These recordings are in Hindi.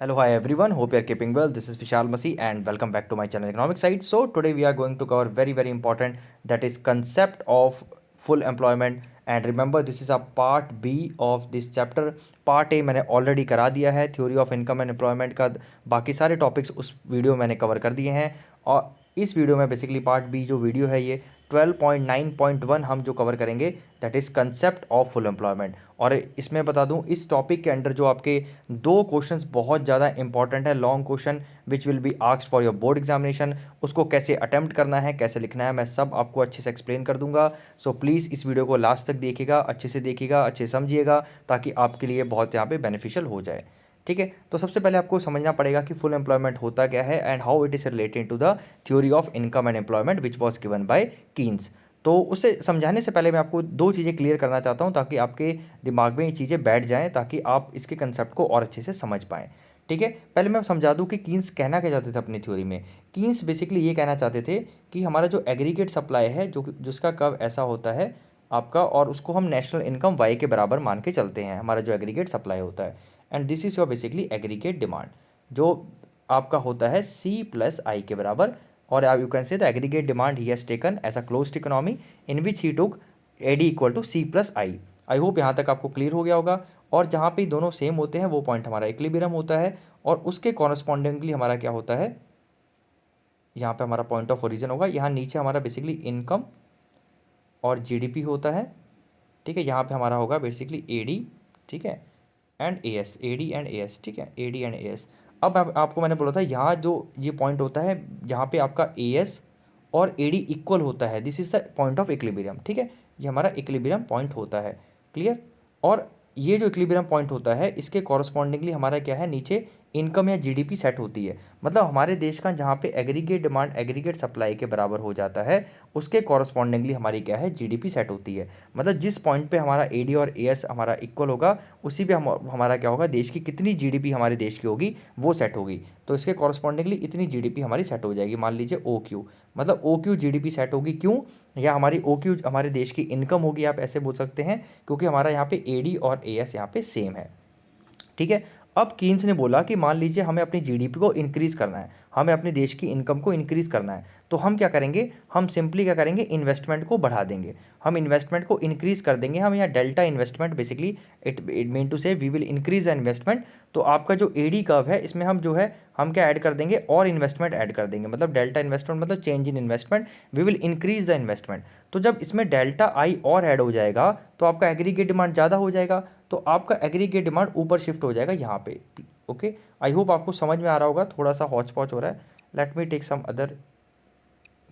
Hello, hi everyone. Hope you are keeping well. This is Vishal Masi and welcome back to my channel Economic Side. So today we are going to cover very important, that is concept of full employment. And remember, this is a part B of this chapter. Part A मैंने ऑलरेडी करा दिया है, theory of income and employment का बाकी सारे टॉपिक्स उस वीडियो मैंने कवर कर दिए हैं। और इस वीडियो में बेसिकली पार्ट बी जो वीडियो है ये 12.9.1 हम जो कवर करेंगे that is concept of full employment. और इसमें बता दूं, इस टॉपिक के अंडर जो आपके दो क्वेश्चंस बहुत ज़्यादा इंपॉर्टेंट है, long question which will be asked for your board examination, उसको कैसे अटेम्प्ट करना है, कैसे लिखना है, मैं सब आपको अच्छे से एक्सप्लेन कर दूंगा। सो प्लीज़ इस वीडियो को लास्ट तक देखिएगा, अच्छे से देखिएगा, अच्छे से समझिएगा, ताकि आपके लिए बहुत यहाँ पे बेनिफिशियल हो जाए। ठीक है, तो सबसे पहले आपको समझना पड़ेगा कि फुल एम्प्लॉयमेंट होता क्या है and how it is related to the theory of income and employment which was given by Keynes. तो उसे समझाने से पहले मैं आपको दो चीज़ें क्लियर करना चाहता हूँ ताकि आपके दिमाग में ये चीज़ें बैठ जाएँ, ताकि आप इसके कंसेप्ट को और अच्छे से समझ पाएँ। ठीक है, पहले मैं समझा दूँ कि कीन्स कहना क्या चाहते थे अपनी थ्योरी में। कीन्स बेसिकली ये कहना चाहते थे कि हमारा जो एग्रीगेट सप्लाई है, जो जिसका कर्व ऐसा होता है आपका, और उसको हम नेशनल इनकम वाई के बराबर मान के चलते हैं, हमारा जो एग्रीगेट सप्लाई होता है। And this is your basically aggregate demand, जो आपका होता है सी प्लस आई के बराबर। और you can say the aggregate demand he has taken as a closed economy in which he took AD equal to C plus I. I hope यहाँ तक आपको क्लियर हो गया होगा। और जहाँ पे दोनों सेम होते हैं वो पॉइंट हमारा इक्विलिब्रियम होता है, और उसके कॉरस्पॉन्डिंगली हमारा क्या होता है, यहाँ पे हमारा पॉइंट ऑफ ओरिजिन होगा। यहाँ नीचे हमारा बेसिकली इनकम और जीडीपी होता है। ठीक है, यहाँ पे हमारा होगा बेसिकली एडी, ठीक है, and A S, A D and A S. ठीक है, A D and A S. अब आपको मैंने बोला था यहाँ जो ये पॉइंट होता है, जहाँ पे आपका ए एस और ए डी इक्वल होता है, this is the point of equilibrium. ठीक है, ये हमारा इक्विलिब्रियम पॉइंट होता है। क्लियर। और ये जो इक्विलिब्रियम पॉइंट होता है, इसके कॉरस्पॉन्डिंगली हमारा क्या है, नीचे इनकम या जीडीपी सेट होती है। मतलब हमारे देश का जहाँ पे एग्रीगेट डिमांड एग्रीगेट सप्लाई के बराबर हो जाता है, उसके कॉरस्पॉन्डिंगली हमारी क्या है, जीडीपी सेट होती है। मतलब जिस पॉइंट पे हमारा एडी और एएस हमारा इक्वल होगा, उसी पे हमारा क्या होगा, देश की कितनी जीडीपी हमारे देश की होगी वो सेट होगी। तो इसके कॉरस्पॉन्डिंगली इतनी जीडीपी हमारी सेट हो जाएगी। मान लीजिए ओ क्यू, मतलब ओ क्यू जीडीपी सेट होगी। क्यों? या हमारी ओ क्यू हमारे देश की इनकम होगी, आप ऐसे बोल सकते हैं, क्योंकि हमारा यहाँ पे एडी और एएस यहाँ पे सेम है। ठीक है, अब कीन्स ने बोला कि मान लीजिए हमें अपनी जीडीपी को इंक्रीज़ करना है, हमें अपने देश की इनकम को इंक्रीज़ करना है, तो हम क्या करेंगे, हम सिंपली क्या करेंगे, इन्वेस्टमेंट को बढ़ा देंगे, हम इन्वेस्टमेंट को इंक्रीज़ कर देंगे। हम यहाँ delta investment basically it mean to say we will increase the investment. तो आपका जो एडी कर्व है, इसमें हम जो है हम क्या ऐड कर देंगे, और इन्वेस्टमेंट ऐड कर देंगे। मतलब डेल्टा इन्वेस्टमेंट मतलब change in investment, we will increase the investment. तो जब इसमें डेल्टा आई और ऐड हो जाएगा तो आपका एग्रीगेट डिमांड ज़्यादा हो जाएगा, तो आपका एग्रीगेट डिमांड ऊपर शिफ्ट हो जाएगा यहाँ पे। ओके, आई होप आपको समझ में आ रहा होगा। थोड़ा सा हॉच पॉच हो रहा है, let me take some other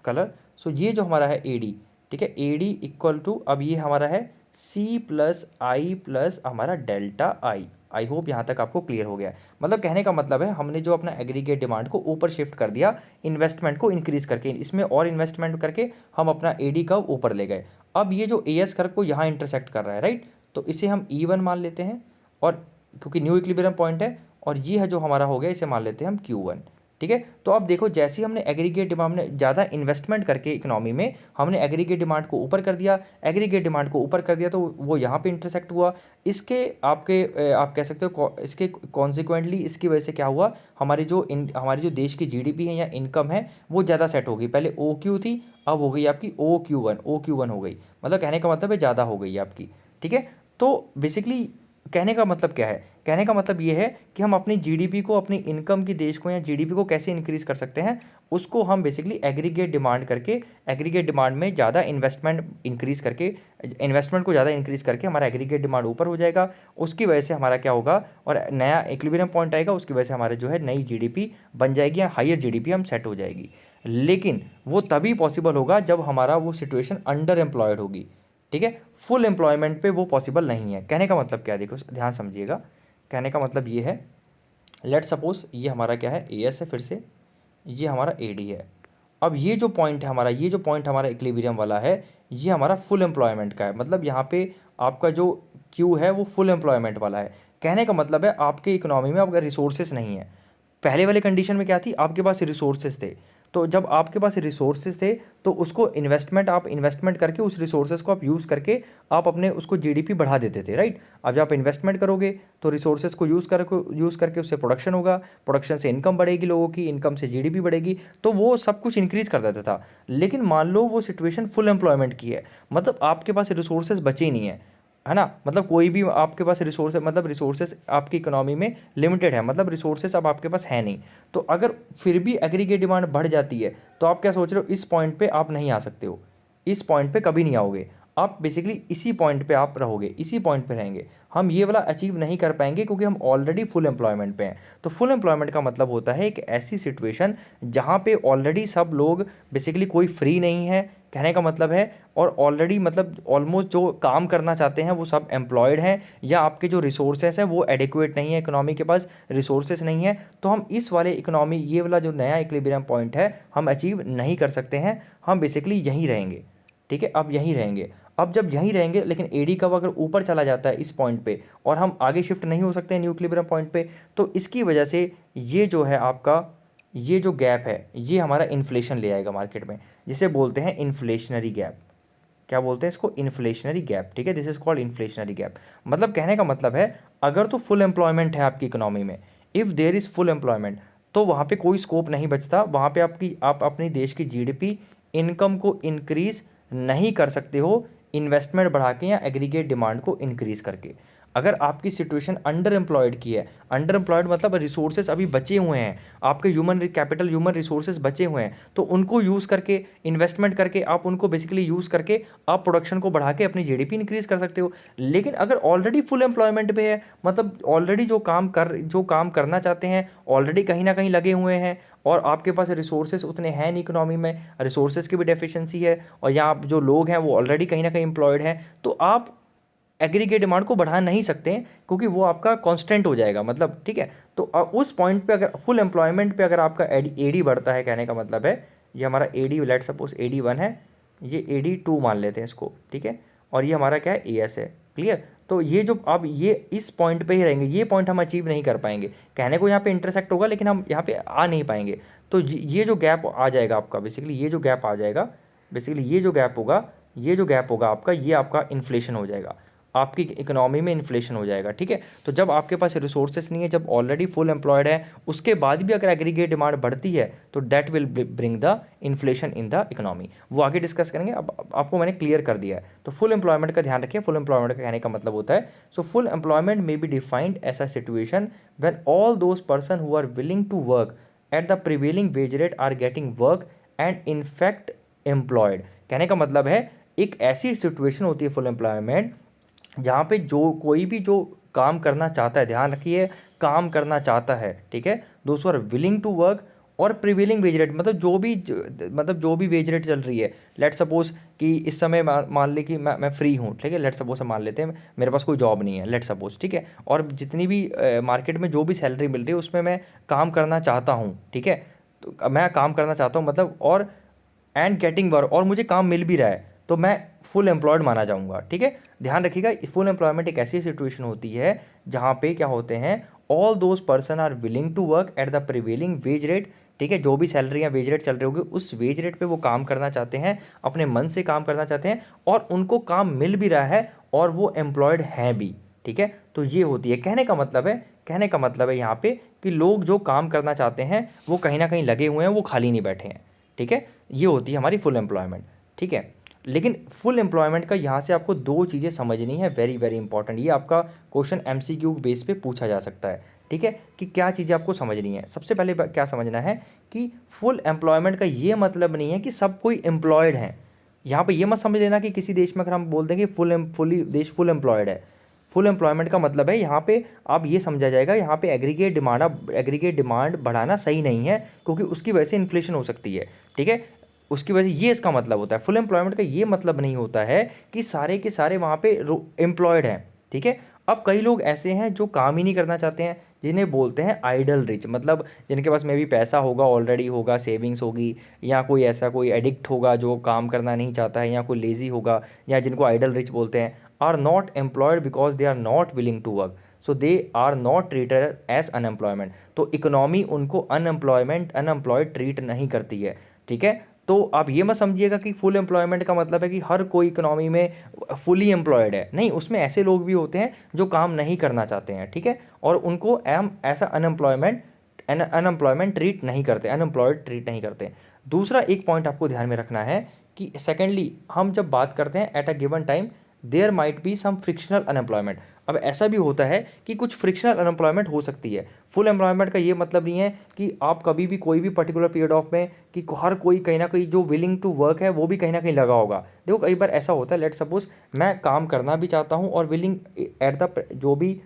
colour. So ये जो हमारा है ए डी, ठीक है, ए डी इक्वल टू, अब ये हमारा है सी प्लस आई प्लस हमारा डेल्टा आई। आई होप यहाँ तक आपको क्लियर हो गया है। मतलब कहने का मतलब है, हमने जो अपना एग्रीगेट डिमांड को ऊपर शिफ्ट कर दिया, इन्वेस्टमेंट को इंक्रीज करके, इसमें और इन्वेस्टमेंट करके हम अपना ए डी कर्व ऊपर ले गए। अब ये जो ए एस कर्व को यहाँ इंटरसेक्ट कर रहा है, राइट, तो इसे हम ई वन मान लेते हैं, और क्योंकि न्यू इक्विलिब्रियम पॉइंट है, और ये है जो हमारा हो गया, इसे मान लेते हैं हम क्यू वन। ठीक है, तो अब देखो, जैसे ही हमने एग्रीगेट डिमांड में ज़्यादा इन्वेस्टमेंट करके इकोनॉमी में हमने एग्रीगेट डिमांड को ऊपर कर दिया, एग्रीगेट डिमांड को ऊपर कर दिया, तो वो यहाँ पे इंटरसेक्ट हुआ। इसके आपके आप कह सकते हो, इसके कॉन्सिक्वेंटली इसकी वजह से क्या हुआ, हमारी जो देश की जीडीपी है या इनकम है वो ज़्यादा सेट होगी। पहले ओ क्यू थी, अब हो गई आपकी O Q one, O Q one हो गई। मतलब कहने का मतलब है ज़्यादा हो गई आपकी। ठीक है, तो बेसिकली कहने का मतलब क्या है, कहने का मतलब ये है कि हम अपनी जीडीपी को, अपनी इनकम की देश को या जीडीपी को कैसे इंक्रीज़ कर सकते हैं, उसको हम बेसिकली एग्रीगेट डिमांड करके, एग्रीगेट डिमांड में ज़्यादा इन्वेस्टमेंट इंक्रीज़ करके, इन्वेस्टमेंट को ज़्यादा इंक्रीज़ करके हमारा एग्रीगेट डिमांड ऊपर हो जाएगा। उसकी वजह से हमारा क्या होगा, और नया इक्विलिब्रियम पॉइंट आएगा, उसकी वजह से हमारे जो है नई जीडीपी बन जाएगी, या हायर जीडीपी हम सेट हो जाएगी। लेकिन वो तभी पॉसिबल होगा जब हमारा वो सिचुएशन अंडर एम्प्लॉयड होगी। ठीक है, फुल एम्प्लॉयमेंट पे वो पॉसिबल नहीं है। कहने का मतलब क्या है, देखो ध्यान समझिएगा। कहने का मतलब ये है, लेट सपोज ये हमारा क्या है, ए एस है, फिर से ये हमारा ए डी है। अब ये जो पॉइंट है हमारा, ये जो पॉइंट हमारा इक्विलिब्रियम वाला है, ये हमारा फुल एम्प्लॉयमेंट का है। मतलब यहाँ पे आपका जो क्यू है वो फुल एम्प्लॉयमेंट वाला है। कहने का मतलब है, आपके इकोनॉमी में आपका रिसोर्सेज नहीं है। पहले वाले कंडीशन में क्या थी, आपके पास रिसोर्सेज थे, तो जब आपके पास रिसोर्सेज थे तो उसको आप इन्वेस्टमेंट करके उस रिसोर्सेज को आप यूज़ करके आप अपने उसको जीडीपी बढ़ा देते थे, राइट। अब जब आप इन्वेस्टमेंट करोगे तो रिसोर्सेज को यूज़ करके उससे प्रोडक्शन होगा, प्रोडक्शन से इनकम बढ़ेगी, लोगों की इनकम से जीडीपी बढ़ेगी, तो वो सब कुछ इंक्रीज़ कर देता था। लेकिन मान लो वो सिचुएशन फुल एम्प्लॉयमेंट की है, मतलब आपके पास रिसोर्सेज बचे ही नहीं है ना, मतलब कोई भी आपके पास रिसोर्सेज आपकी इकोनॉमी में लिमिटेड है, मतलब रिसोर्सेज अब आपके पास है नहीं। तो अगर फिर भी एग्रीगेट डिमांड बढ़ जाती है तो आप क्या सोच रहे हो, इस पॉइंट पे आप नहीं आ सकते हो, इस पॉइंट पे कभी नहीं आओगे आप, बेसिकली इसी पॉइंट पे आप रहोगे, इसी पॉइंट पे रहेंगे। हम ये वाला अचीव नहीं कर पाएंगे क्योंकि हम ऑलरेडी फुल एम्प्लॉयमेंट पे हैं। तो फुल एम्प्लॉयमेंट का मतलब होता है एक ऐसी सिचुएशन जहाँ पे ऑलरेडी सब लोग, बेसिकली कोई फ्री नहीं है, कहने का मतलब है, और ऑलरेडी मतलब ऑलमोस्ट जो काम करना चाहते हैं वो सब एम्प्लॉयड हैं, या आपके जो रिसोर्सेस हैं वो एडिक्वेट नहीं है, इकोनॉमी के पास रिसोर्सेस नहीं है, तो हम इस वाले इकोनॉमी, ये वाला जो नया इक्विलिब्रियम पॉइंट है, हम अचीव नहीं कर सकते हैं। हम बेसिकली यहीं रहेंगे, ठीक है, अब यहीं रहेंगे। अब जब यहीं रहेंगे, लेकिन एडी कव अगर ऊपर चला जाता है इस पॉइंट पे और हम आगे शिफ्ट नहीं हो सकते हैं न्यू इक्विलिब्रियम पॉइंट पे, तो इसकी वजह से ये जो है आपका, ये जो गैप है ये हमारा इन्फ्लेशन ले आएगा मार्केट में, जिसे बोलते हैं इन्फ्लेशनरी गैप। क्या बोलते हैं इसको, इन्फ्लेशनरी गैप, ठीक है, this is called inflationary gap. मतलब कहने का मतलब है अगर तो फुल एम्प्लॉयमेंट है आपकी इकोनॉमी में, if there is full employment, तो वहाँ पे कोई स्कोप नहीं बचता, वहाँ पे आप अपने देश की जीडीपी इनकम को इंक्रीज नहीं कर सकते हो इन्वेस्टमेंट बढ़ा के या एग्रीगेट डिमांड को इंक्रीज करके। अगर आपकी सिचुएशन अंडर एम्प्लॉयड की है, अंडर एम्प्लॉयड मतलब रिसोर्सेज अभी बचे हुए हैं, आपके ह्यूमन कैपिटल, ह्यूमन रिसोर्सेज बचे हुए हैं, तो उनको यूज़ करके, इन्वेस्टमेंट करके, आप उनको बेसिकली यूज़ करके आप प्रोडक्शन को बढ़ा के अपनी जीडीपी इंक्रीज कर सकते हो। लेकिन अगर ऑलरेडी फुल एम्प्लॉयमेंट पे है, मतलब ऑलरेडी जो काम करना चाहते हैं ऑलरेडी कहीं ना कहीं लगे हुए हैं, और आपके पास रिसोर्सेज उतने हैं नहीं, इकोनॉमी में रिसोर्सेज की भी डेफिशिएंसी है, और यहाँ जो लोग हैं वो ऑलरेडी कहीं ना कहीं एम्प्लॉयड हैं, तो आप एग्रीगेट डिमांड को बढ़ा नहीं सकते हैं क्योंकि वो आपका कांस्टेंट हो जाएगा, मतलब ठीक है। तो उस पॉइंट पे अगर फुल एम्प्लॉयमेंट पे अगर आपका एडी बढ़ता है, कहने का मतलब है ये हमारा एडी, लेट सपोज AD1 है, ये AD2 मान लेते हैं इसको, ठीक है, और ये हमारा क्या है, AS है, क्लियर। तो ये जो अब ये इस पॉइंट पे ही रहेंगे, ये पॉइंट हम अचीव नहीं कर पाएंगे, कहने को यहाँ पे इंटरसेक्ट होगा लेकिन हम यहाँ पे आ नहीं पाएंगे। तो ये जो गैप आ जाएगा आपका, बेसिकली ये जो गैप आ जाएगा, बेसिकली ये जो गैप होगा, ये जो गैप होगा आपका, ये आपका इन्फ्लेशन हो जाएगा, आपकी इकोनॉमी में इन्फ्लेशन हो जाएगा, ठीक है। तो जब आपके पास रिसोर्सेस नहीं है, जब ऑलरेडी फुल एम्प्लॉयड है, उसके बाद भी अगर एग्रीगेट डिमांड बढ़ती है तो that will bring the inflation in the economy. वो आगे डिस्कस करेंगे, अब आपको मैंने क्लियर कर दिया है। तो फुल एम्प्लॉयमेंट का ध्यान रखिए, फुल एम्प्लॉयमेंट का कहने का मतलब होता है, so full employment may be defined as a situation when all those person who are willing to work at the prevailing wage rate are getting work and in fact employed. कहने का मतलब है एक ऐसी सिचुएशन होती है फुल एम्प्लॉयमेंट जहाँ पे जो कोई भी जो काम करना चाहता है, ध्यान रखिए काम करना चाहता है, ठीक है, दोस्तों आर विलिंग टू वर्क, और प्रिवेलिंग वेज रेट मतलब जो भी वेज रेट चल रही है, लेट सपोज कि इस समय मान ले कि मैं फ्री हूँ, ठीक है, लेट सपोज मान लेते हैं मेरे पास कोई जॉब नहीं है, लेट सपोज, ठीक है, और जितनी भी मार्केट में जो भी सैलरी मिल रही है उसमें मैं काम करना चाहता हूँ, ठीक है, तो मैं काम करना चाहता हूँ मतलब, और एंड गेटिंग वर्क, और मुझे काम मिल भी रहा है, तो मैं फुल एम्प्लॉयड माना जाऊंगा, ठीक है। ध्यान रखिएगा फुल एम्प्लॉयमेंट एक ऐसी सिचुएशन होती है जहाँ पे क्या होते हैं, all those person are willing to work at the prevailing wage rate, ठीक है, जो भी सैलरी या वेज रेट चल रही होगी उस वेज रेट पे वो काम करना चाहते हैं, अपने मन से काम करना चाहते हैं, और उनको काम मिल भी रहा है और वो एम्प्लॉयड हैं भी, ठीक है। तो ये होती है, कहने का मतलब है यहाँ पे कि लोग जो काम करना चाहते हैं वो कहीं ना कहीं लगे हुए हैं, वो खाली नहीं बैठे हैं, ठीक है। ये होती है हमारी फुल एम्प्लॉयमेंट, ठीक है। लेकिन फुल एम्प्लॉयमेंट का यहाँ से आपको दो चीज़ें समझनी है, वेरी वेरी इंपॉर्टेंट, ये आपका क्वेश्चन MCQ बेस पे पूछा जा सकता है, ठीक है, कि क्या चीज़ें आपको समझनी है। सबसे पहले क्या समझना है कि फुल एम्प्लॉयमेंट का ये मतलब नहीं है कि सब कोई एम्प्लॉयड है। यहाँ पे ये मत समझ लेना कि किसी देश में अगर हम बोल दें कि देश फुल एम्प्लॉयड है, फुल एम्प्लॉयमेंट का मतलब है यहाँ पे आप ये समझा जाएगा, यहाँ पे एग्रीगेट डिमांड बढ़ाना सही नहीं है क्योंकि उसकी वजह से इन्फ्लेशन हो सकती है, ठीक है, उसकी वजह से ये इसका मतलब होता है। फुल एम्प्लॉयमेंट का ये मतलब नहीं होता है कि सारे के सारे वहाँ पे एम्प्लॉयड हैं, ठीक है। अब कई लोग ऐसे हैं जो काम ही नहीं करना चाहते हैं, जिन्हें बोलते हैं आइडल रिच, मतलब जिनके पास में भी पैसा होगा, ऑलरेडी होगा, सेविंग्स होगी, या कोई ऐसा कोई एडिक्ट होगा जो काम करना नहीं चाहता है, या कोई लेज़ी होगा, या जिनको आइडल रिच बोलते हैं, are not employed because they are not willing to work. So they are not treated as unemployment. तो इकोनॉमी उनको अनएम्प्लॉयड ट्रीट नहीं करती है, ठीक है। तो आप ये मत समझिएगा कि फुल एम्प्लॉयमेंट का मतलब है कि हर कोई इकोनॉमी में फुली एम्प्लॉयड है, नहीं, उसमें ऐसे लोग भी होते हैं जो काम नहीं करना चाहते हैं, ठीक है, और उनको हम ऐसा अनएम्प्लॉयमेंट ट्रीट नहीं करते, अनएम्प्लॉयड ट्रीट नहीं करते। दूसरा एक पॉइंट आपको ध्यान में रखना है कि सेकेंडली हम जब बात करते हैं at a given time there might be some frictional unemployment. अब ऐसा भी होता है कि कुछ फ्रिक्शनल अनएम्प्लॉयमेंट हो सकती है। फुल एम्प्लॉयमेंट का ये मतलब नहीं है कि आप कभी भी कोई भी पर्टिकुलर पीरियड ऑफ में कि हर कोई कहीं ना कहीं जो विलिंग टू वर्क है वो भी कहीं ना कहीं लगा होगा। देखो कई बार ऐसा होता है, लेट सपोज मैं काम करना भी चाहता हूँ और विलिंग एट द जो भी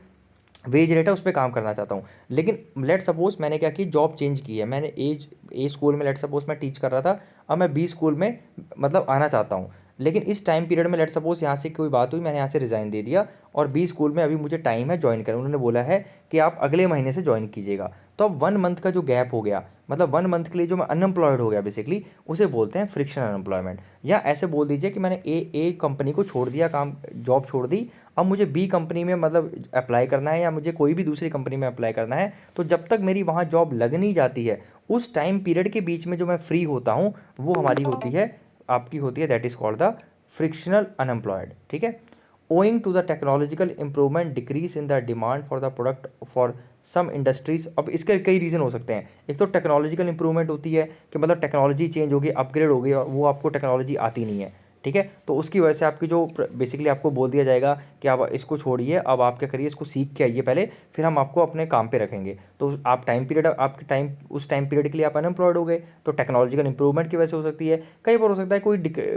वेज रेट है उस पर काम करना चाहता हूँ, लेकिन लेट सपोज मैंने क्या की, जॉब चेंज की है, मैंने ए स्कूल में लेट सपोज मैं टीच कर रहा था, अब मैं बी स्कूल में मतलब आना चाहता हूँ, लेकिन इस टाइम पीरियड में लेट सपोज यहाँ से कोई बात हुई, मैंने यहाँ से रिज़ाइन दे दिया और बी स्कूल में अभी मुझे टाइम है ज्वाइन करें, उन्होंने बोला है कि आप अगले महीने से ज्वाइन कीजिएगा। तो अब 1 मंथ का जो गैप हो गया, मतलब 1 मंथ के लिए जो मैं अनएम्प्लॉयड हो गया बेसिकली, उसे बोलते हैं फ्रिक्शनल अनएम्प्लॉयमेंट। या ऐसे बोल दीजिए कि मैंने ए कंपनी को छोड़ दिया, काम जॉब छोड़ दी, अब मुझे बी कंपनी में मतलब अप्लाई करना है या मुझे कोई भी दूसरी कंपनी में अप्लाई करना है। तो जब तक मेरी वहाँ जॉब लग नहीं जाती है, उस टाइम पीरियड के बीच में जो मैं फ्री होता हूँ वो हमारी होती है, आपकी होती है, that is called the frictional unemployed, ठीक है। Owing to the technological improvement decrease in the demand for the product for some industries. अब इसके कई रीज़न हो सकते हैं। एक तो टेक्नोलॉजिकल इंप्रूवमेंट होती है कि मतलब टेक्नोलॉजी चेंज हो गई, अपग्रेड हो गई और वो आपको टेक्नोलॉजी आती नहीं है, ठीक है, तो उसकी वजह से आपकी जो बेसिकली आपको बोल दिया जाएगा कि आप इसको छोड़िए, अब आप क्या करिए, इसको सीख के आइए पहले, फिर हम आपको अपने काम पे रखेंगे। तो आप टाइम पीरियड, आपके टाइम उस टाइम पीरियड के लिए आप अनएम्प्लॉयड हो गए, तो टेक्नोलॉजिकल इंप्रूवमेंट की वजह से हो सकती है। कई बार हो सकता है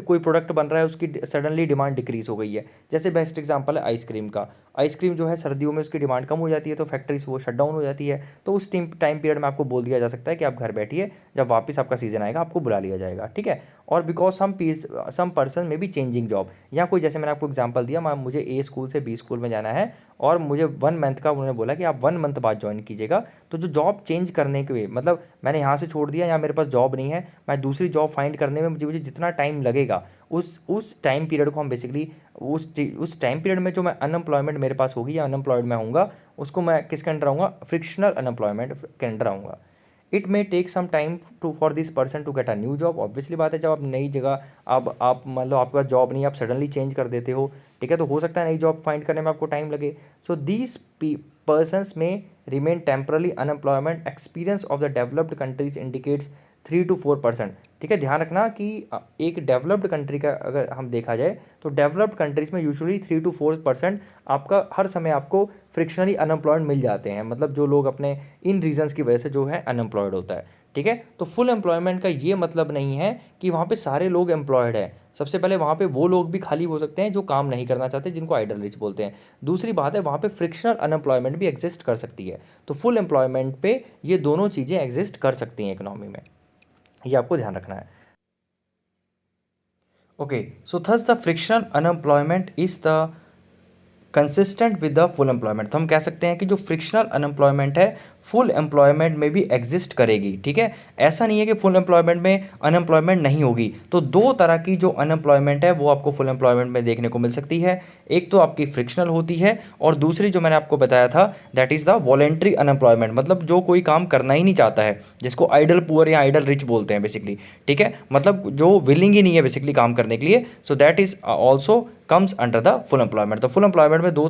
कोई प्रोडक्ट बन रहा है, उसकी सडनली डिमांड डिक्रीज हो गई है। जैसे बेस्ट एग्जांपल है आइसक्रीम का। आइसक्रीम जो है सर्दियों में उसकी डिमांड कम हो जाती है, तो फैक्ट्रीज वो शट डाउन हो जाती है, तो उस टाइम पीरियड में आपको बोल दिया जा सकता है कि आप घर बैठिए, जब वापस आपका सीजन आएगा आपको बुला लिया जाएगा, ठीक है। और बिकॉज सम पर्सन में बी चेंजिंग जॉब, या कोई, जैसे मैंने आपको एग्जांपल दिया, मुझे ए स्कूल से बी स्कूल में जाना है और मुझे 1 मंथ का उन्होंने बोला कि आप 1 मंथ बाद ज्वाइन कीजिएगा। तो जो जॉब चेंज करने के, मतलब मैंने यहाँ से छोड़ दिया, यहाँ मेरे पास जॉब नहीं है, मैं दूसरी जॉब फाइंड करने में मुझे जितना टाइम लगेगा, उस टाइम पीरियड को हम बेसिकली उस टाइम पीरियड में जो मैं अनएम्प्लॉयमेंट मेरे पास होगी या अनएम्प्लॉयड मैं होऊंगा, उसको मैं किसके अंडर आऊँगा, फ्रिक्शनल अनएम्प्लॉयमेंट के अंडर आऊँगा। It may take some time to for this person to get a new job. Obviously बात है, जब आप नई जगह, अब आप मतलब आपका जॉब नहीं, आप सडनली चेंज कर देते हो, ठीक है, तो हो सकता है नई जॉब फाइंड करने में आपको टाइम लगे। So these persons may remain temporarily unemployment। experience of the developed countries indicates 3 to 4%। ठीक है, ध्यान रखना कि एक डेवलप्ड कंट्री का अगर हम देखा जाए तो डेवलप्ड कंट्रीज़ में यूजुअली 3 to 4% आपका हर समय आपको फ्रिक्शनली अनएम्प्लॉयड मिल जाते हैं, मतलब जो लोग अपने इन रीजंस की वजह से जो है अनएम्प्लॉयड होता है। ठीक है, तो फुल एम्प्लॉयमेंट का ये मतलब नहीं है कि वहाँ पे सारे लोग एम्प्लॉयड हैं। सबसे पहले वहाँ पे वो लोग भी खाली हो सकते हैं जो काम नहीं करना चाहते, जिनको आइडल रिच बोलते हैं। दूसरी बात है, वहाँ पे फ्रिक्शनल अनएम्प्लॉयमेंट भी एग्जिस्ट कर सकती है। तो फुल एम्प्लॉयमेंट पे ये दोनों चीज़ें एग्जिस्ट कर सकती हैं इकोनॉमी में, ये आपको ध्यान रखना है। Okay, so thus the frictional unemployment is the consistent with the full employment. तो हम कह सकते हैं कि जो फ्रिक्शनल अनएम्प्लॉयमेंट है फुल एम्प्लॉयमेंट में भी एग्जिस्ट करेगी। ठीक है, ऐसा नहीं है कि फुल एम्प्लॉयमेंट में अनएम्प्लॉयमेंट नहीं होगी। तो दो तरह की जो अनएम्प्लॉयमेंट है वो आपको फुल एम्प्लॉयमेंट में देखने को मिल सकती है। एक तो आपकी फ्रिक्शनल होती है और दूसरी जो मैंने आपको बताया था that is the voluntary unemployment, मतलब जो कोई काम करना ही नहीं चाहता है, जिसको आइडल पुअर या आइडल रिच बोलते हैं बेसिकली। ठीक है, मतलब जो विलिंग ही नहीं है बेसिकली काम करने के लिए। सो that is also comes under the full employment. तो फुल एम्प्लॉयमेंट में दो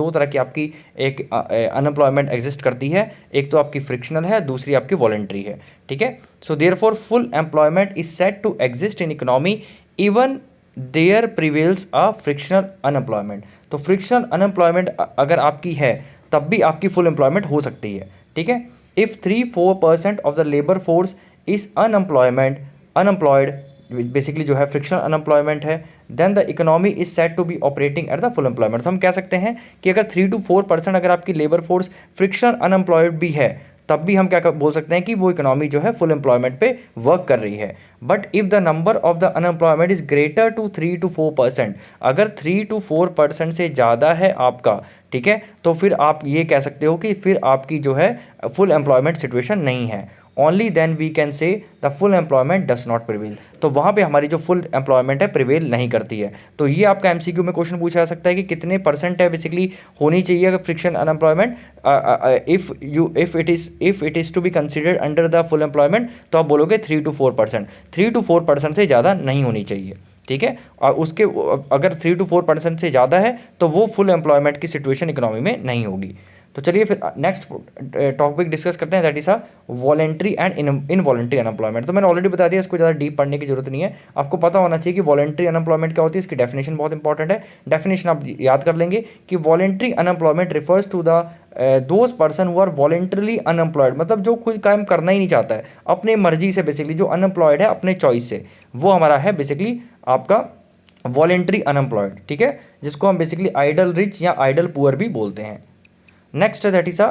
तरह की आपकी एक अनएम्प्लॉयमेंट एग्जिस्ट करती है। एक तो आपकी फ्रिक्शनल है, दूसरी आपकी वॉलेंट्री है। ठीक है, so therefore full employment is said to exist in economy even there prevails a frictional unemployment. तो फ्रिक्शनल अनएम्प्लॉयमेंट अगर आपकी है तब भी आपकी फुल एम्प्लॉयमेंट हो सकती है। ठीक है, if 3-4% of the labour force is unemployed basically जो है फ्रिक्शनल अनएम्प्लॉयमेंट है, then the economy is said to be operating at the full employment. तो हम कह सकते हैं कि अगर 3-4% अगर आपकी लेबर फोर्स फ्रिक्शनल अनएम्प्लॉयड भी है तब भी हम क्या बोल सकते हैं कि वो इकोनॉमी जो है फुल एम्प्लॉयमेंट पे वर्क कर रही है। But if the number of the unemployment is greater to 3-4%, अगर 3-4% से ज़्यादा है आपका, ठीक है, तो फिर आप ये कह सकते हो कि फिर आपकी जो है फुल एम्प्लॉयमेंट सिचुएशन नहीं है। Only then we can say the full employment does not prevail. तो वहाँ पे हमारी जो फुल एम्प्लॉयमेंट है प्रिवेल नहीं करती है। तो ये आपका एमसीक्यू में क्वेश्चन पूछा जा सकता है कि कितने परसेंट है बेसिकली होनी चाहिए अगर friction unemployment, if it is to be considered under the full employment, तो आप बोलोगे 3 to 4%। 3 to 4% से ज़्यादा नहीं होनी चाहिए, ठीक है। और उसके अगर 3 to 4% से ज़्यादा है तो वो फुल एम्प्लॉयमेंट की सिचुएशन इकोनॉमी में नहीं होगी। तो चलिए फिर नेक्स्ट टॉपिक डिस्कस करते हैं, that is voluntary and involuntary unemployment. तो मैंने ऑलरेडी बता दिया, इसको ज़्यादा डीप पढ़ने की जरूरत नहीं है, आपको पता होना चाहिए कि वॉलेंट्री अनएम्प्लॉयमेंट क्या होती है। इसकी डेफिनेशन बहुत इंपॉर्टेंट है, डेफिनेशन आप याद कर लेंगे कि voluntary unemployment refers to the those person who are voluntarily unemployed, मतलब जो कोई काम करना ही नहीं चाहता है अपने मर्जी से, बेसिकली जो अनएम्प्लॉयड है अपने चॉइस से, वो हमारा है बेसिकली आपका वॉलेंट्री अनएम्प्लॉयड, ठीक है, जिसको हम बेसिकली आइडल रिच या आइडल पुअर भी बोलते हैं। Next that is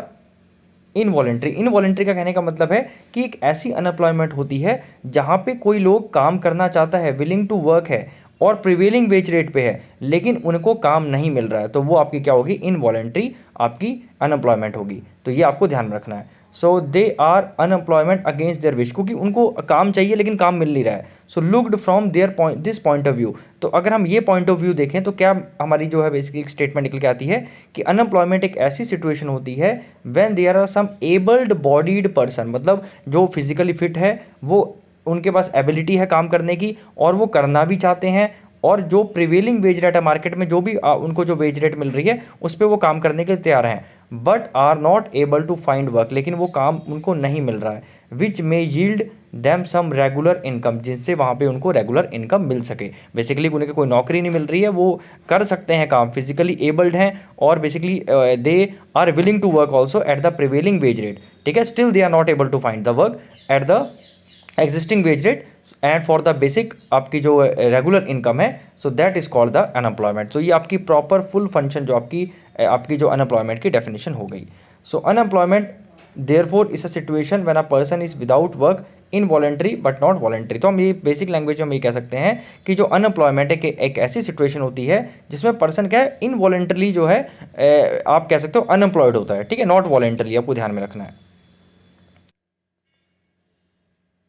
involuntary. Involuntary का कहने का मतलब है कि एक ऐसी अनएम्प्लॉयमेंट होती है जहाँ पे कोई लोग काम करना चाहता है, विलिंग टू वर्क है और प्रिवेलिंग वेज रेट पे है, लेकिन उनको काम नहीं मिल रहा है, तो वो आपकी क्या होगी, इनवॉलेंट्री आपकी अनएम्प्लॉयमेंट होगी। तो ये आपको ध्यान रखना है। So they are unemployment against their wish, क्योंकि उनको काम चाहिए लेकिन काम मिल नहीं रहा है। So looked from their point this point of view, तो अगर हम ये पॉइंट ऑफ व्यू देखें तो क्या हमारी जो है बेसिकली एक स्टेटमेंट निकल के आती है कि अनएम्प्लॉयमेंट एक ऐसी सिचुएशन होती है when there are some abled bodied person, मतलब जो फिजिकली फिट है, वो उनके पास एबिलिटी है काम करने की और वो करना भी चाहते हैं, और जो प्रिवेलिंग वेज रेट है मार्केट में, जो भी उनको जो वेज रेट मिल रही है उस पर वो काम करने के लिए तैयार हैं, but are not able to find work, लेकिन वो काम उनको नहीं मिल रहा है, which may yield them some regular income, जिनसे वहाँ पे उनको रेगुलर इनकम मिल सके। बेसिकली उन्हें कोई नौकरी नहीं मिल रही है, वो कर सकते हैं काम, फिजिकली एबल्ड हैं और basically they are willing to work also at the prevailing wage rate, ठीक है, still they are not able to find the work at the existing wage rate and for the basic आपकी जो रेगुलर इनकम है, so that is called the unemployment. तो ये आपकी प्रॉपर फुल फंक्शन जो आपकी जो अनएम्प्लॉयमेंट की डेफिनेशन हो गई। So unemployment therefore is a situation when a person is without work involuntary but not voluntary. तो हम ये बेसिक लैंग्वेज में हम ये कह सकते हैं कि जो अनएम्प्लॉयमेंट है कि एक ऐसी सिचुएशन होती है जिसमें पर्सन क्या है, इनवॉलेंटरली जो है आप कह सकते हो अनएम्प्लॉयड होता है, ठीक है, नॉट वॉलेंटरली, आपको ध्यान में रखना है।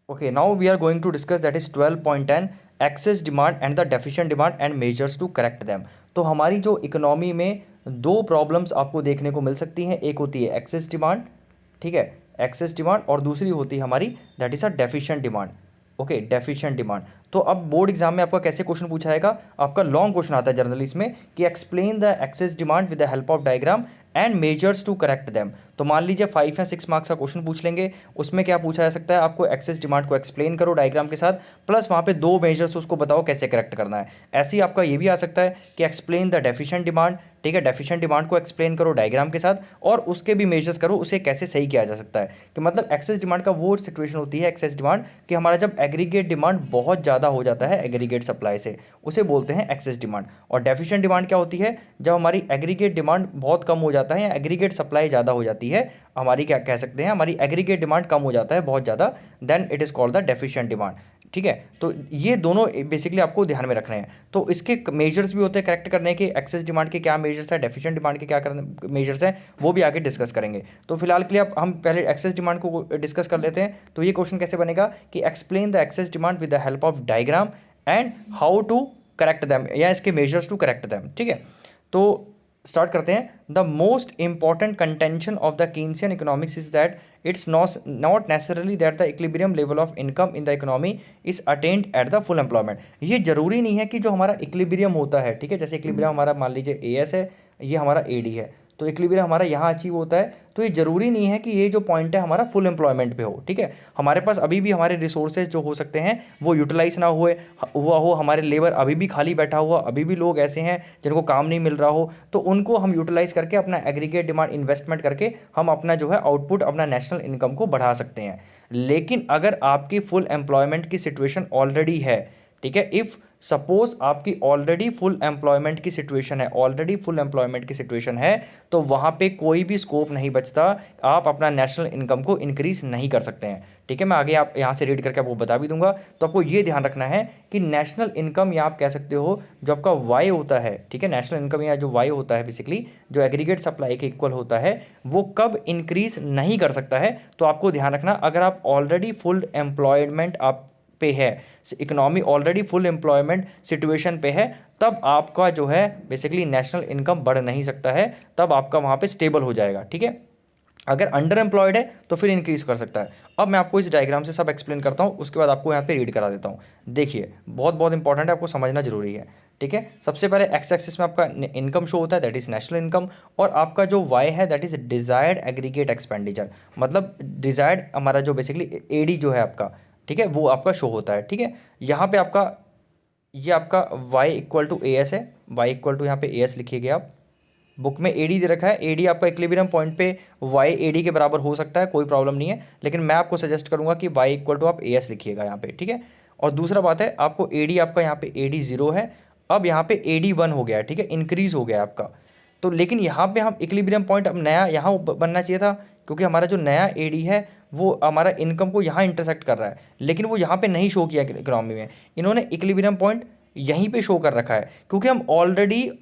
Okay, now we are going to discuss that is 12.10 excess demand and the deficient demand and measures to correct them। तो हमारी जो इकोनॉमी में दो प्रॉब्लम्स आपको देखने को मिल सकती हैं, एक होती है एक्सेस डिमांड, ठीक है, एक्सेस डिमांड, और दूसरी होती है हमारी that is a deficient demand. Okay, deficient demand. तो अब बोर्ड एग्जाम में आपका कैसे क्वेश्चन पूछा जाएगा, आपका लॉन्ग क्वेश्चन आता है जनरली इसमें कि explain the excess demand with the help of diagram and measures to correct them. तो मान लीजिए 5 या 6 मार्क्स का क्वेश्चन पूछ लेंगे, उसमें क्या पूछा जा सकता है, आपको एक्सेस डिमांड को एक्सप्लेन करो डायग्राम के साथ, प्लस वहाँ पे 2 मेजर्स उसको बताओ कैसे करेक्ट करना है। ऐसे ही आपका ये भी आ सकता है कि एक्सप्लेन द डेफिशिएंट डिमांड, ठीक है, डेफिशिएंट डिमांड को एक्सप्लेन करो डायग्राम के साथ और उसके भी मेजर्स करो, उसे कैसे सही किया जा सकता है। कि मतलब एक्सेस डिमांड का वो सिचुएशन होती है एक्सेस डिमांड कि हमारा जब एग्रीगेट डिमांड बहुत ज़्यादा हो जाता है एग्रीगेट सप्लाई से, उसे बोलते हैं एक्सेस डिमांड। और डेफिशिएंट डिमांड क्या होती है, जब हमारी एग्रीगेट डिमांड बहुत कम हो जाता है या एग्रीगेट सप्लाई ज़्यादा हो जाती है, हमारी क्या कह सकते हैं, हमारी एग्रीगेट डिमांड कम हो जाता है बहुत ज़्यादा, then it is called the deficient demand, ठीक है। तो ये दोनों बेसिकली आपको ध्यान में रखने हैं। तो इसके मेजर्स भी होते हैं करेक्ट करने के, एक्सेस डिमांड के क्या मेजर्स है, डेफिशिएंट डिमांड के क्या करने मेजर्स हैं, वो भी आगे डिस्कस करेंगे। तो फिलहाल के लिए अब हम पहले एक्सेस डिमांड को डिस्कस कर लेते हैं। तो ये क्वेश्चन कैसे बनेगा कि explain the excess demand with the help of diagram and how to correct them, या इसके मेजर्स टू करेक्ट दैम, ठीक है। तो स्टार्ट करते हैं। The most important contention of the Keynesian economics is that it's not necessarily that the equilibrium level of income in the economy is attained at the full employment. ये जरूरी नहीं है कि जो हमारा इक्विलिब्रियम होता है, ठीक है, जैसे इक्विलिब्रियम हमारा मान लीजिए ए एस है, ये हमारा ए डी है, तो इक्विलिब्रियम हमारा यहाँ अचीव होता है, तो ये जरूरी नहीं है कि ये जो पॉइंट है हमारा फुल एम्प्लॉयमेंट पे हो, ठीक है। हमारे पास अभी भी हमारे रिसोर्सेज जो हो सकते हैं वो यूटिलाइज ना हुआ हो, हमारे लेबर अभी भी खाली बैठा हुआ, अभी भी लोग ऐसे हैं जिनको काम नहीं मिल रहा हो, तो उनको हम यूटिलाइज करके अपना एग्रीगेट डिमांड इन्वेस्टमेंट करके हम अपना जो है आउटपुट, अपना नेशनल इनकम को बढ़ा सकते हैं। लेकिन अगर आपकी फुल एम्प्लॉयमेंट की सिचुएशन ऑलरेडी है, ठीक है। इफ़ सपोज आपकी ऑलरेडी फुल एम्प्लॉयमेंट की सिचुएशन है, ऑलरेडी फुल एम्प्लॉयमेंट की सिचुएशन है, तो वहाँ पे कोई भी स्कोप नहीं बचता, आप अपना नेशनल इनकम को इंक्रीज नहीं कर सकते हैं। ठीक है, मैं आगे आप यहाँ से रीड करके आपको बता भी दूंगा। तो आपको ये ध्यान रखना है कि नेशनल इनकम या आप कह सकते हो जो आपका वाई होता है, ठीक है, नेशनल इनकम या जो वाई होता है बेसिकली जो एग्रीगेट सप्लाई के इक्वल होता है, वो कब इंक्रीज नहीं कर सकता है। तो आपको ध्यान रखना, अगर आप ऑलरेडी फुल एम्प्लॉयमेंट आप पे है, economy already full employment situation पे है, तब आपका जो है बेसिकली नेशनल इनकम बढ़ नहीं सकता है, तब आपका वहाँ पे स्टेबल हो जाएगा। ठीक है, अगर अंडर एम्प्लॉयड है तो फिर इंक्रीज कर सकता है। अब मैं आपको इस डायग्राम से सब एक्सप्लेन करता हूँ, उसके बाद आपको यहाँ पे रीड करा देता हूँ। देखिए बहुत बहुत इंपॉर्टेंट है, आपको समझना जरूरी है। ठीक है, सबसे पहले एक्स एक्सिस में आपका इनकम शो होता है, दैट इज नेशनल इनकम, और आपका जो वाई है that is desired aggregate expenditure, मतलब डिजायर्ड हमारा जो बेसिकली एडी जो है आपका, ठीक है, वो आपका शो होता है। ठीक है, यहाँ पे आपका ये आपका y equal to A S है, y इक्वल टू यहाँ पे ए एस लिखिएगा आप। बुक में एडी दे रखा है, एडी आपका इक्विलिब्रियम पॉइंट पे वाई एडी के बराबर हो सकता है, कोई प्रॉब्लम नहीं है, लेकिन मैं आपको सजेस्ट करूंगा कि वाई इक्वल टू आप ए एस लिखिएगा यहाँ पे। ठीक है, और दूसरा बात है आपको एडी आपका यहाँ पे एडी जीरो है, अब यहाँ पे एडी वन हो गया है, ठीक है, इंक्रीज हो गया आपका। तो लेकिन यहाँ पे हम इक्विलिब्रियम पॉइंट अब नया यहाँ बनना चाहिए था, क्योंकि हमारा जो नया एडी है वो हमारा इनकम को यहाँ इंटरसेक्ट कर रहा है, लेकिन वो यहाँ पे नहीं शो किया इकोनॉमी में, इन्होंने इक्विलिब्रियम पॉइंट यहीं पे शो कर रखा है, क्योंकि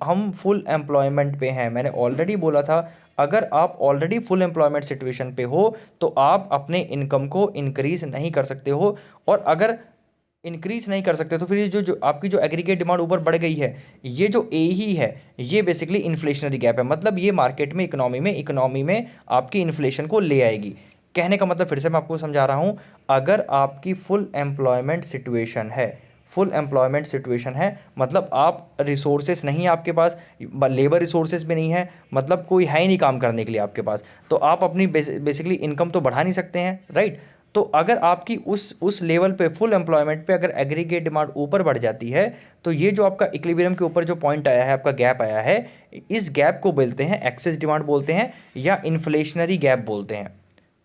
हम फुल एम्प्लॉयमेंट पे हैं। मैंने ऑलरेडी बोला था, अगर आप ऑलरेडी फुल एम्प्लॉयमेंट सिचुएशन पे हो तो आप अपने इनकम को इंक्रीज नहीं कर सकते हो, और अगर इंक्रीज नहीं कर सकते तो फिर ये जो आपकी जो एग्रीगेट डिमांड ऊपर बढ़ गई है, ये जो ए ही है, ये बेसिकली इन्फ्लेशनरी गैप है, मतलब ये मार्केट में इकोनॉमी में आपकी इन्फ्लेशन को ले आएगी। कहने का मतलब फिर से मैं आपको समझा रहा हूँ, अगर आपकी फुल एम्प्लॉयमेंट सिचुएशन है, फुल एम्प्लॉयमेंट सिचुएशन है, मतलब आप रिसोर्सेस नहीं है आपके पास, लेबर रिसोर्सेज भी नहीं है, मतलब कोई है ही नहीं काम करने के लिए आपके पास, तो आप अपनी बेसिकली इनकम तो बढ़ा नहीं सकते हैं, राइट। तो अगर आपकी उस लेवल पे फुल एम्प्लॉयमेंट पे अगर एग्रीगेट डिमांड ऊपर बढ़ जाती है, तो ये जो आपका इक्विलिब्रियम के ऊपर जो पॉइंट आया है, आपका गैप आया है, इस गैप को बोलते हैं एक्सेस डिमांड बोलते हैं, या इन्फ्लेशनरी गैप बोलते हैं।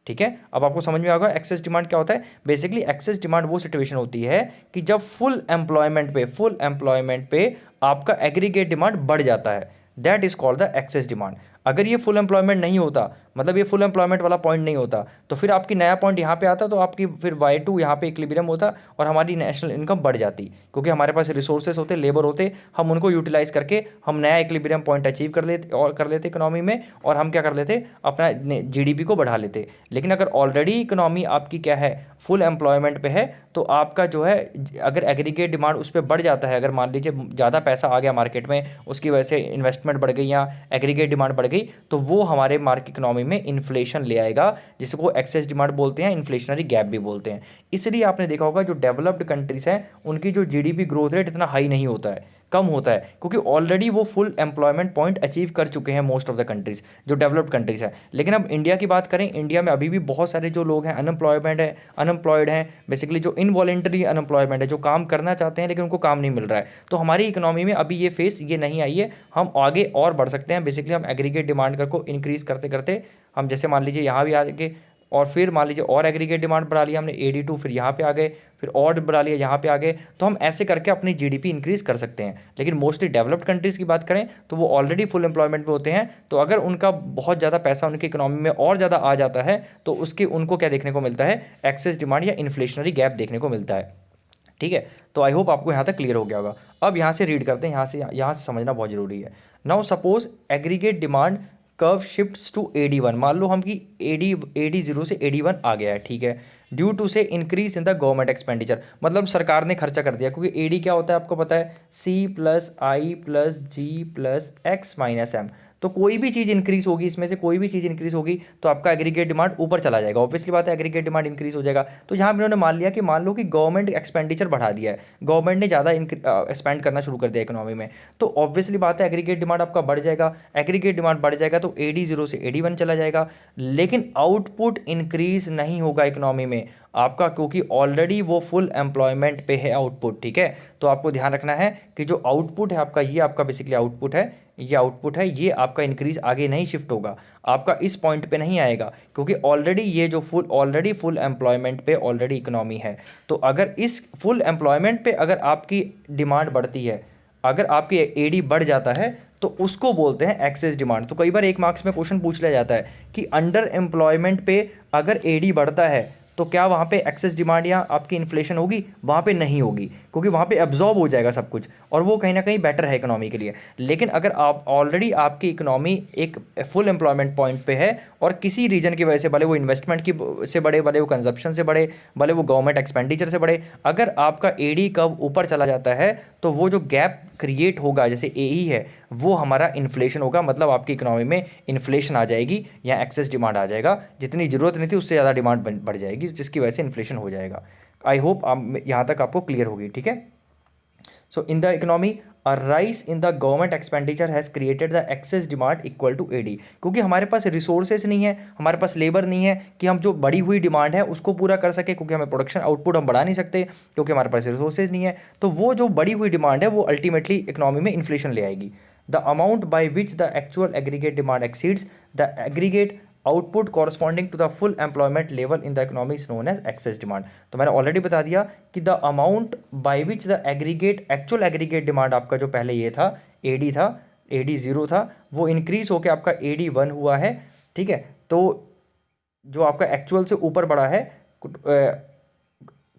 ठीक है, अब आपको समझ में आ गया एक्सेस डिमांड क्या होता है। बेसिकली एक्सेस डिमांड वो सिचुएशन होती है कि जब फुल एम्प्लॉयमेंट पे आपका एग्रीगेट डिमांड बढ़ जाता है, that is called the excess demand. अगर ये फुल एम्प्लॉयमेंट नहीं होता, मतलब ये फुल एम्प्लॉयमेंट वाला पॉइंट नहीं होता, तो फिर आपकी नया पॉइंट यहाँ पे आता, तो आपकी फिर y2 यहाँ पे इक्विलिब्रियम होता और हमारी नेशनल इनकम बढ़ जाती, क्योंकि हमारे पास रिसोर्सेस होते, लेबर होते, हम उनको यूटिलाइज करके हम नया इक्विलिब्रियम पॉइंट अचीव कर लेते इकोनॉमी में, और हम क्या कर लेते, अपना जीडीपी को बढ़ा लेते। लेकिन अगर ऑलरेडी इकोनॉमी आपकी क्या है, फुल एम्प्लॉयमेंट पे है, तो आपका जो है अगर एग्रीगेट डिमांड उस पर बढ़ जाता है, अगर मान लीजिए ज़्यादा पैसा आ गया मार्केट में, उसकी वजह से इन्वेस्टमेंट बढ़ गई या एग्रीगेट डिमांड बढ़ गई, तो वो हमारे मार्केट इकोनॉमी में इन्फ्लेशन ले आएगा, जिसको एक्सेस डिमांड बोलते हैं, इन्फ्लेशनरी गैप भी बोलते हैं। इसलिए आपने देखा होगा जो डेवलप्ड कंट्रीज हैं उनकी जो जीडीपी ग्रोथ रेट इतना हाई नहीं होता है, कम होता है, क्योंकि ऑलरेडी वो फुल एम्प्लॉयमेंट पॉइंट अचीव कर चुके हैं मोस्ट ऑफ द कंट्रीज, जो डेवलप्ड कंट्रीज है। लेकिन अब इंडिया की बात करें, इंडिया में अभी भी बहुत सारे जो लोग हैं अनएम्प्लॉयड हैं, बेसिकली जो इनवॉलेंटरी अनएम्प्लॉयमेंट है, जो काम करना चाहते हैं लेकिन उनको काम नहीं मिल रहा है। तो हमारी इकोनॉमी में अभी ये फेस ये नहीं आई है, हम आगे और बढ़ सकते हैं। बेसिकली हम एग्रीगेट डिमांड को इंक्रीज करते करते हम जैसे मान लीजिए यहाँ भी आगे, और फिर मान लीजिए और एग्रीगेट डिमांड बढ़ा लिया हमने AD2, फिर यहाँ पे आ गए, फिर और बढ़ा लिया यहाँ पे आ गए, तो हम ऐसे करके अपनी जीडीपी इंक्रीज कर सकते हैं। लेकिन मोस्टली डेवलप्ड कंट्रीज़ की बात करें तो वो ऑलरेडी फुल एम्प्लॉयमेंट में होते हैं, तो अगर उनका बहुत ज़्यादा पैसा उनकी इकोनॉमी में और ज़्यादा आ जाता है तो उसके उनको क्या देखने को मिलता है, एक्सेस डिमांड या इन्फ्लेशनरी गैप देखने को मिलता है। ठीक है, तो आई होप आपको यहाँ तक क्लियर हो गया होगा। अब यहाँ से रीड करते हैं, यहाँ से समझना बहुत ज़रूरी है। Now suppose aggregate demand curve shifts to AD1, मान लो हम कि AD0 से AD1 आ गया है, ठीक है, ड्यू टू से increase in the government expenditure, मतलब सरकार ने खर्चा कर दिया, क्योंकि AD क्या होता है आपको पता है, C+I+G+X-M, तो कोई भी चीज़ इंक्रीज होगी, इसमें से कोई भी चीज़ इंक्रीज होगी तो आपका एग्रीगेट डिमांड ऊपर चला जाएगा, ऑब्वियसली बात है, एग्रीगेट डिमांड इंक्रीज हो जाएगा। तो यहाँ इन्होंने मान लिया कि मान लो कि गवर्नमेंट एक्सपेंडिचर बढ़ा दिया है, गवर्नमेंट ने ज़्यादा एक्सपेंड करना शुरू कर दिया इकोनॉमी में, तो ऑब्वियसली बात है एग्रीगेट डिमांड आपका बढ़ जाएगा, एग्रीगेट डिमांड बढ़ जाएगा तो AD0 से AD1 चला जाएगा, लेकिन आउटपुट इंक्रीज नहीं होगा इकोनॉमी में, आपका, क्योंकि ऑलरेडी वो फुल एम्प्लॉयमेंट पे है आउटपुट, ठीक है। तो आपको ध्यान रखना है कि जो आउटपुट है आपका, ये आपका बेसिकली आउटपुट है, ये आउटपुट है, ये आपका इंक्रीज आगे नहीं शिफ्ट होगा, आपका इस पॉइंट पे नहीं आएगा, क्योंकि ऑलरेडी ये जो ऑलरेडी फुल एम्प्लॉयमेंट पे ऑलरेडी इकोनॉमी है। तो अगर इस फुल एम्प्लॉयमेंट पे अगर आपकी डिमांड बढ़ती है, अगर आपकी एडी बढ़ जाता है, तो उसको बोलते हैं एक्सेस डिमांड। तो कई बार एक मार्क्स में क्वेश्चन पूछ लिया जाता है कि अंडर एम्प्लॉयमेंट पे अगर एडी बढ़ता है तो क्या वहाँ पे एक्सेस डिमांड या आपकी इन्फ्लेशन होगी? वहाँ पे नहीं होगी, क्योंकि वहाँ पे एब्जॉर्ब हो जाएगा सब कुछ, और वो कहीं ना कहीं बेटर है इकोनॉमी के लिए। लेकिन अगर आप ऑलरेडी आपकी इकोनॉमी एक फुल एम्प्लॉयमेंट पॉइंट पे है और किसी रीजन की वजह से, भले वो इन्वेस्टमेंट की से बढ़े, भले वो कंजप्शन से बढ़े, भले वो गवर्नमेंट एक्सपेंडिचर से बढ़े, अगर आपका एडी कर्व ऊपर चला जाता है तो वो जो गैप क्रिएट होगा, जैसे एई है, वो हमारा इन्फ्लेशन होगा। मतलब आपकी इकोनॉमी में इन्फ्लेशन आ जाएगी या एक्सेस डिमांड आ जाएगा, जितनी ज़रूरत नहीं थी उससे ज़्यादा डिमांड बढ़ जाएगी, जिसकी वजह से इन्फ्लेशन हो जाएगा। आई होप आप यहाँ तक आपको क्लियर होगी, ठीक है। So in the economy a rise in the government expenditure has created the excess demand equal to AD, क्योंकि हमारे पास रिसोर्सेज नहीं है, हमारे पास लेबर नहीं है कि हम जो बढ़ी हुई डिमांड है उसको पूरा कर सके, क्योंकि हमें प्रोडक्शन आउटपुट हम बढ़ा नहीं सकते, क्योंकि हमारे पास रिसोर्सेज नहीं है। तो वो जो बढ़ी हुई डिमांड है वो अल्टीमेटली इकोनॉमी में इन्फ्लेशन ले आएगी। The amount by which the actual aggregate demand exceeds the aggregate output corresponding to the full employment level in the economy is known as excess demand. तो मैंने ऑलरेडी बता दिया कि the amount by which the aggregate actual aggregate demand, आपका जो पहले ये था एडी था, एडी 0 था, वो इंक्रीज होकर आपका एडी 1 हुआ है, ठीक है। तो जो आपका एक्चुअल से ऊपर बढ़ा है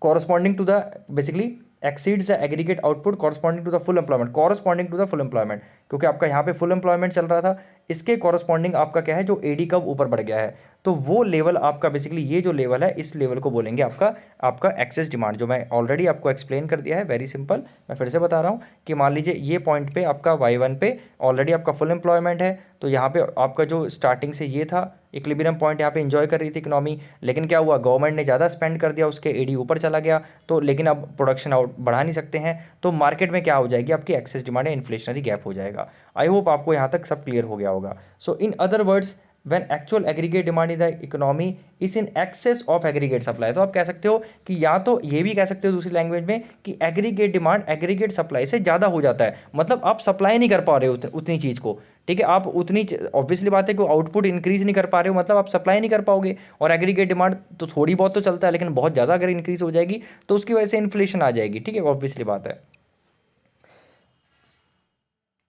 corresponding to the basically exceeds the aggregate output corresponding to the full employment, corresponding to the full employment, क्योंकि आपका यहाँ पे फुल एम्प्लॉयमेंट चल रहा था, इसके कॉरस्पॉन्डिंग आपका क्या है, जो एडी कब ऊपर बढ़ गया है, तो वो लेवल आपका बेसिकली ये जो लेवल है, इस लेवल को बोलेंगे आपका एक्सेस डिमांड, जो मैं ऑलरेडी आपको एक्सप्लेन कर दिया है। वेरी सिंपल, मैं फिर से बता रहा हूँ कि मान लीजिए ये पॉइंट पे आपका y1 पे ऑलरेडी आपका फुल एम्प्लॉयमेंट है, तो यहाँ पे आपका जो स्टार्टिंग से ये था इक्विलिब्रियम पॉइंट, यहाँ पे एंजॉय कर रही थी इकोनॉमी, लेकिन क्या हुआ, गवर्नमेंट ने ज़्यादा स्पेंड कर दिया, उसके एडी ऊपर चला गया, तो लेकिन अब प्रोडक्शन आउट बढ़ा नहीं सकते हैं, तो मार्केट में क्या हो जाएगी, आपकी एक्सेस डिमांड है, इन्फ्लेशनरी गैप हो जाएगा। आई होप आपको यहाँ तक सब क्लियर हो गया होगा। So in other words, when actual aggregate demand in the economy is in excess of aggregate supply, तो आप कह सकते हो कि या तो ये भी कह सकते हो दूसरी लैंग्वेज में कि एग्रीगेट डिमांड एग्रीगेट सप्लाई से ज़्यादा हो जाता है, मतलब आप सप्लाई नहीं कर पा रहे हो उतनी चीज़ को, ठीक है। आप उतनी ऑब्वियसली बात है कि आउटपुट इंक्रीज नहीं कर पा रहे हो, मतलब आप सप्लाई नहीं कर पाओगे, और एग्रीगेट डिमांड तो थोड़ी बहुत तो चलता है, लेकिन बहुत ज़्यादा अगर इंक्रीज हो जाएगी तो उसकी वजह से इन्फ्लेशन आ जाएगी, ठीक है, ऑब्वियसली बात है।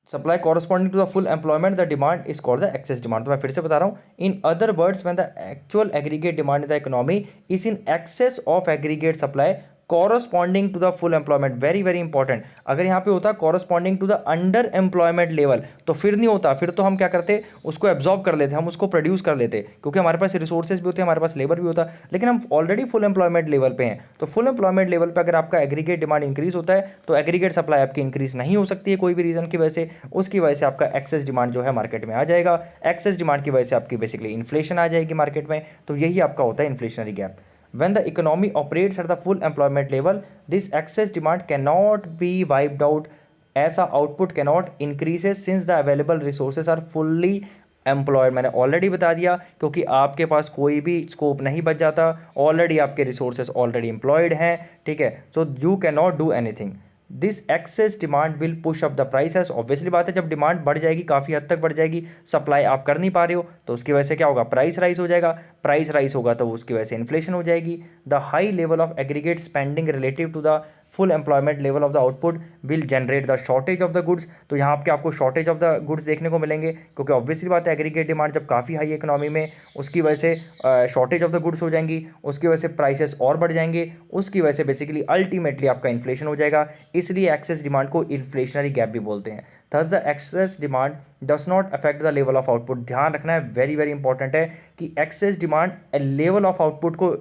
Supply corresponding to the full employment the demand is called the excess demand. तो मैं फिर से बता रहा हूँ, in other words when the actual aggregate demand in the economy is in excess of aggregate supply corresponding to the full employment, very very important. अगर यहाँ पे होता corresponding to the under employment level तो फिर नहीं होता, फिर तो हम क्या करते, उसको एब्जॉर्ब कर लेते, हम उसको प्रोड्यूस कर लेते, क्योंकि हमारे पास रिसोर्सेज भी होते हैं, हमारे पास लेबर भी होता, लेकिन हम ऑलरेडी फुल एम्प्लॉयमेंट लेवल पे हैं। तो फुल एम्प्लॉयमेंट लेवल पे अगर आपका एग्रीगेट डिमांड इंक्रीज होता है तो एग्रीगेट सप्लाई आपकी इंक्रीज नहीं हो सकती है कोई भी रीजन की वजह से, उसकी वजह से आपका एक्सेस डिमांड जो है मार्केट में आ जाएगा, एक्सेस डिमांड की वजह से आपकी बेसिकली इन्फ्लेशन आ जाएगी मार्केट में। तो यही आपका होता है inflationary gap. When the economy operates at the full employment level, this excess demand cannot be wiped out as a output cannot increases since the available resources are fully employed। मैंने ऑलरेडी बता दिया, क्योंकि आपके पास कोई भी स्कोप नहीं बच जाता, ऑलरेडी आपके रिसोर्सेज ऑलरेडी एम्प्लॉयड हैं, ठीक है। So you can not do anything, this excess demand will push up the prices. Obviously बात है, जब डिमांड बढ़ जाएगी, काफ़ी हद तक बढ़ जाएगी, सप्लाई आप कर नहीं पा रहे हो, तो उसकी वजह से क्या होगा, प्राइस राइज हो जाएगा, प्राइस राइज होगा तो उसकी वजह से इन्फ्लेशन हो जाएगी। The high level of aggregate spending relative to the full employment level of the output will generate the shortage of the goods. तो यहाँ पे आपको शॉर्टेज ऑफ द गुड्स देखने को मिलेंगे, क्योंकि ऑब्वियसली बात है एग्रीगेट डिमांड जब काफ़ी हाई इकोनॉमी में, उसकी वजह से शॉर्टेज ऑफ द गुड्स हो जाएंगी, उसकी वजह से प्राइसेस और बढ़ जाएंगे, उसकी वजह से बेसिकली अल्टीमेटली आपका इन्फ्लेशन हो जाएगा, इसलिए एक्सेस डिमांड को इन्फ्लेशनरी गैप भी बोलते हैं। Thus the excess demand does not affect the level of output. ध्यान रखना है, वेरी वेरी इंपॉर्टेंट है कि excess demand level of output को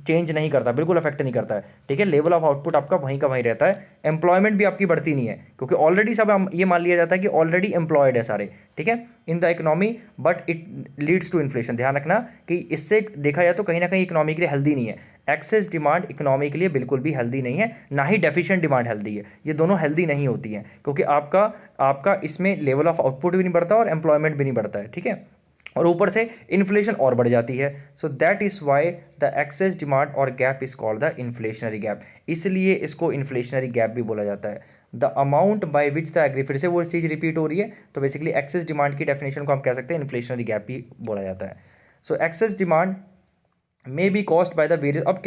चेंज नहीं करता, बिल्कुल अफेक्ट नहीं करता है, ठीक है। लेवल ऑफ आउटपुट आपका वहीं का वहीं रहता है, एम्प्लॉयमेंट भी आपकी बढ़ती नहीं है, क्योंकि ऑलरेडी सब हम ये मान लिया जाता है कि ऑलरेडी एम्प्लॉयड है सारे, ठीक है, in the economy, but it leads to inflation. ध्यान रखना कि इससे देखा जाए तो कहीं ना कहीं इकोनॉमी के लिए हेल्दी नहीं है, एक्सेस डिमांड इकोनॉमी के लिए बिल्कुल भी हेल्दी नहीं है, ना ही डेफिशिएंट डिमांड हेल्दी है, ये दोनों हेल्दी नहीं होती हैं, क्योंकि आपका इसमें लेवल ऑफ आउटपुट भी नहीं बढ़ता और एम्प्लॉयमेंट भी नहीं बढ़ता है, ठीक है। और ऊपर से इन्फ्लेशन और बढ़ जाती है। So that is why the excess demand और gap is called the inflationary gap, इसलिए इसको इन्फ्लेशनरी गैप भी बोला जाता है। The amount by which the एग्री, फिर से वो चीज़ रिपीट हो रही है, तो बेसिकली एक्सेस डिमांड की डेफिनेशन को हम कह सकते हैं इन्फ्लेशनरी गैप भी बोला जाता है। So excess demand may be caused by the various, अब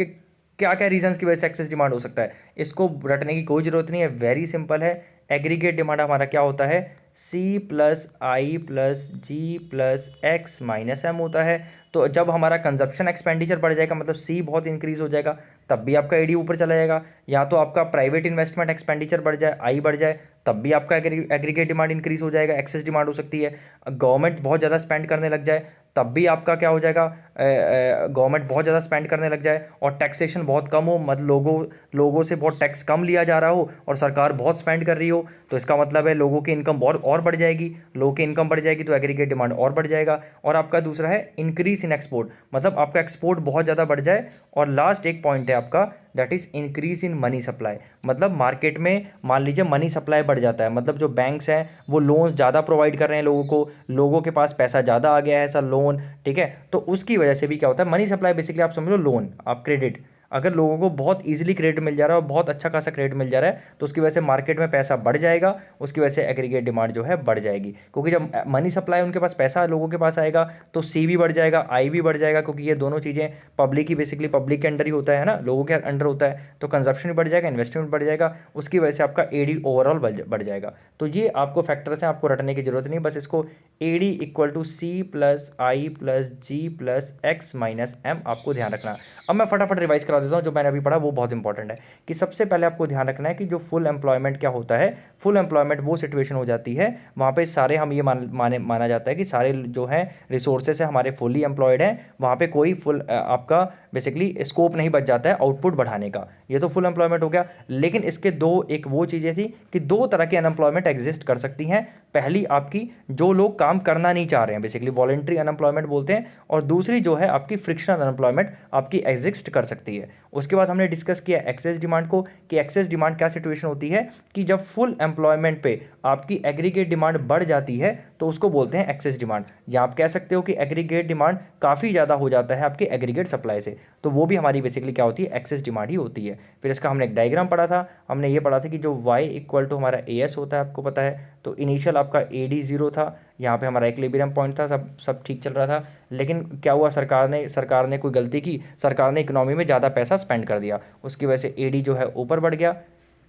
क्या क्या रीजंस की वजह से एक्सेस डिमांड हो सकता है, इसको रटने की कोई ज़रूरत नहीं है, वेरी सिंपल है। एग्रीगेट डिमांड हमारा क्या होता है, सी plus I plus G plus X minus M होता है। तो जब हमारा कंजप्शन एक्सपेंडिचर बढ़ जाएगा, मतलब सी बहुत इंक्रीज हो जाएगा, तब भी आपका एडी ऊपर चला जाएगा। या तो आपका प्राइवेट इन्वेस्टमेंट एक्सपेंडिचर बढ़ जाए, आई बढ़ जाए, तब भी आपका एग्रीगेट डिमांड इंक्रीज हो जाएगा, एक्सेस डिमांड हो सकती है। गवर्नमेंट बहुत ज़्यादा स्पेंड करने लग जाए, तब भी आपका क्या हो जाएगा, गवर्नमेंट बहुत ज़्यादा स्पेंड करने लग जाए और टैक्सेशन बहुत कम हो, मतलब लोगों से बहुत टैक्स कम लिया जा रहा हो और सरकार बहुत स्पेंड कर रही हो, तो इसका मतलब है लोगों की इनकम और बढ़ जाएगी। लोगों की इनकम बढ़ जाएगी तो एग्रीगेट डिमांड और बढ़ जाएगा। और आपका दूसरा है इंक्रीज इन एक्सपोर्ट, मतलब आपका एक्सपोर्ट बहुत ज़्यादा बढ़ जाए। और लास्ट एक पॉइंट है आपका, that is increase in money supply, मतलब मार्केट में मान लीजिए मनी सप्लाई बढ़ जाता है, मतलब जो बैंक्स हैं वो लोन्स ज़्यादा प्रोवाइड कर रहे हैं लोगों को, लोगों के पास पैसा ज़्यादा आ गया है ऐसा लोन, ठीक है, तो उसकी वजह से भी क्या होता है, मनी सप्लाई बेसिकली आप समझ लो लोन, आप क्रेडिट, अगर लोगों को बहुत इजीली क्रेडिट मिल जा रहा है और बहुत अच्छा खासा क्रेडिट मिल जा रहा है, तो उसकी वजह से मार्केट में पैसा बढ़ जाएगा, उसकी वजह से एग्रीगेट डिमांड जो है बढ़ जाएगी। क्योंकि जब मनी सप्लाई उनके पास पैसा लोगों के पास आएगा तो सी भी बढ़ जाएगा, आई भी बढ़ जाएगा, क्योंकि ये दोनों चीज़ें पब्लिक ही, बेसिकली पब्लिक के अंडर ही होता है ना, लोगों के अंडर होता है, तो कंजप्शन भी बढ़ जाएगा, इन्वेस्टमेंट बढ़ जाएगा, उसकी वजह से आपका एडी ओवरऑल बढ़ जाएगा। तो ये आपको फैक्टर्स हैं, आपको रटने की जरूरत नहीं, बस इसको AD equal to C plus I plus G plus X minus M आपको ध्यान रखना। अब मैं फटाफट रिवाइज करा देता हूँ, जो मैंने अभी पढ़ा वो बहुत इंपॉर्टेंट है, कि सबसे पहले आपको ध्यान रखना है कि जो फुल एम्प्लॉयमेंट क्या होता है, फुल एम्प्लॉयमेंट वो सिचुएशन हो जाती है वहाँ पे सारे, हम ये माना जाता है कि सारे जो हैं रिसोर्सेज है हमारे फुली एम्प्लॉयड हैं, वहाँ पे कोई फुल आपका बेसिकली स्कोप नहीं बच जाता है आउटपुट बढ़ाने का, ये तो फुल एम्प्लॉयमेंट हो गया। लेकिन इसके दो, एक वो चीज़ें थी कि दो तरह की अनएम्प्लॉयमेंट एग्जिस्ट कर सकती हैं, पहली आपकी जो लोग काम करना नहीं चाह रहे हैं, बेसिकली वॉलेंट्री अनएम्प्लॉयमेंट बोलते हैं, और दूसरी जो है आपकी फ्रिक्शनल अनएम्प्लॉयमेंट आपकी एग्जिस्ट कर सकती है। उसके बाद हमने डिस्कस किया एक्सेस डिमांड को, कि एक्सेस डिमांड क्या सिचुएशन होती है, कि जब फुल एम्प्लॉयमेंट पे आपकी एग्रीगेट डिमांड बढ़ जाती है तो उसको बोलते हैं एक्सेस डिमांड, या आप कह सकते हो कि एग्रीगेट डिमांड काफ़ी ज़्यादा हो जाता है आपके एग्रीगेट सप्लाई से, तो वो भी हमारी बेसिकली क्या होती है, एक्सेस डिमांड ही होती है। फिर इसका हमने एक डायग्राम पढ़ा था, हमने ये पढ़ा था कि जो y इक्वल टू हमारा ए एस होता है, आपको पता है, तो इनिशियल आपका ए डी जीरो था, यहाँ पे हमारा इक्विलिब्रियम पॉइंट था, सब ठीक चल रहा था, लेकिन क्या हुआ, सरकार ने कोई गलती की, सरकार ने इकोनॉमी में ज़्यादा पैसा स्पेंड कर दिया, उसकी वजह से एडी जो है ऊपर बढ़ गया,